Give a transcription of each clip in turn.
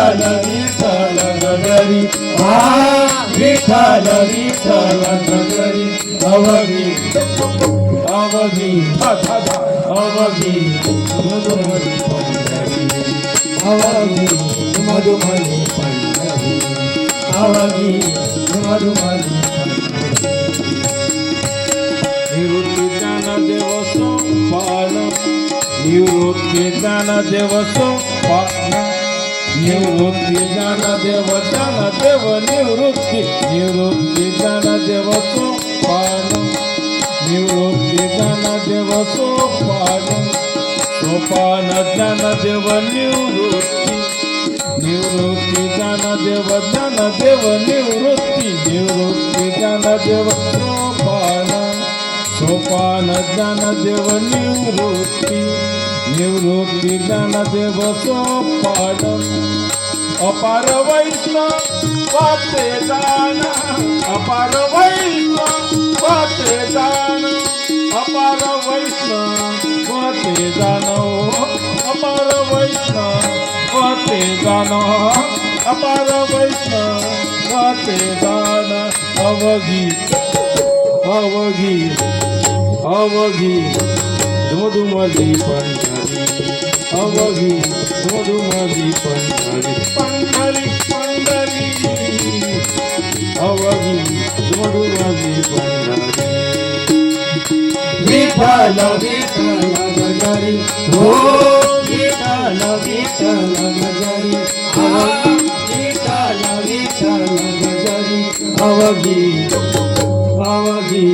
विठ्ठल विठ्ठल गजरी विठ्ठल विठ्ठल गजरी अवघी अवघी अवघी मधुमती पंढरी अवघी मधुमती पंढरी अवघी मधुमती निवृत्ती ज्ञानदेव सोपान निवृत्ती ज्ञानदेव सोपान निवृत्ती ज्ञानदेव ज्ञानदेव निवृत्ती निवृत्ती ज्ञानदेव सोपान निवृत्ती ज्ञानदेव सोपान सोपान ज्ञानदेव निवृत्ती निवृत्ती ज्ञानदेव ज्ञानदेव निवृत्ती निवृत्ती ज्ञानदेव सोपान सोपान ज्ञानदेव निवृत्ती निवृत्ती ज्ञानदेव सोपान अपार वैष्णव वाटे दान अपार वैष्णव वाटे दान अपार वैष्णव वाटे दान अपार वैष्णव वाटे दान अपार वैष्णव वाटे दान अवघी अवघी अवघी मधुमती पंढरी अवघी मधुमती पंढरी पंढरी पंढरी अवघी मधुमती पंढरी विठ्ठल विठ्ठल गजरी हो विठ्ठल विठ्ठल गजरी विठ्ठल विठ्ठल गजरी अवघी अवघी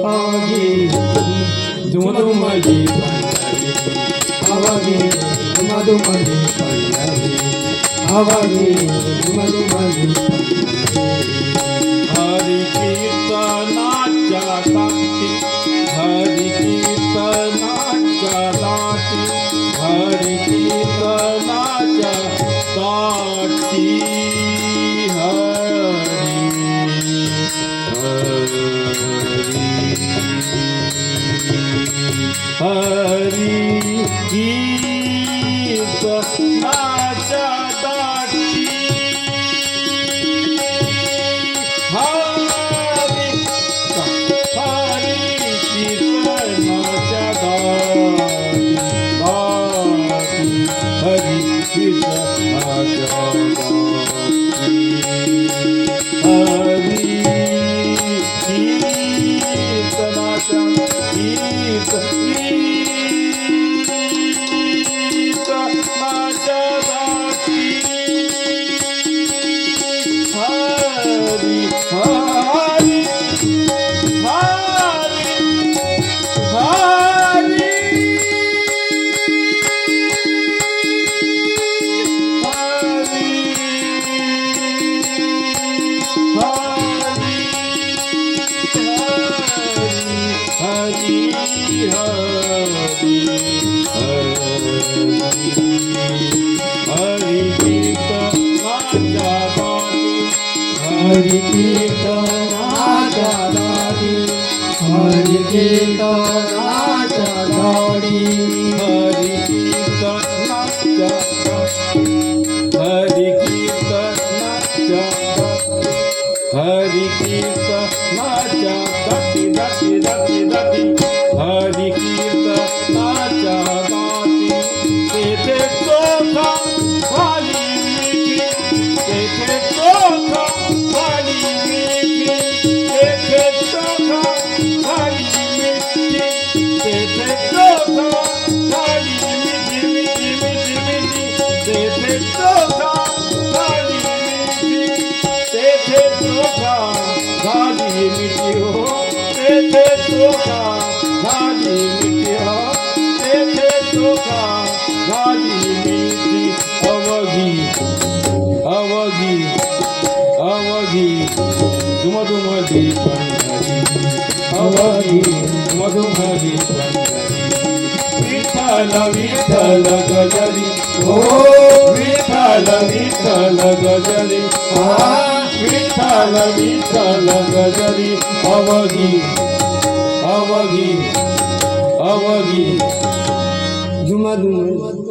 अवघी मधुमती पंढरी अवघी मधुमती पंढरी अवघी मधुमती हरि कीर्तनाच्या ताटी हरि कीर्तनाच्या ताटी हरि कीर्तनाच्या ताटी हरि कीर्तनाच्या दाटी हरि कीर्तनाच्या दाटी हरि कीर्तनाच्या दाटी हरि कीर्तनाच्या हरि कीर्तनाच्या दाटी हरि कीर्तनाच्या दाटी हरि कीर्तनाच्या हरि कीर्तनाच्या हरि कीर्तनाच्या दाटी दाटी दाटी दाटी हरि कीर्तनाच्या दाटी तेथे चोखा वाली तेथे चोखा अवघी अवघी अवघी मधुमती पंढरी अवघी मधुमती पंढरी विठ्ठल विठ्ठल गजरी हो विठ्ठल विठ्ठल गजरी विठ्ठल विठ्ठल गजरी अवघी अवघी अवघी झुमा झुमा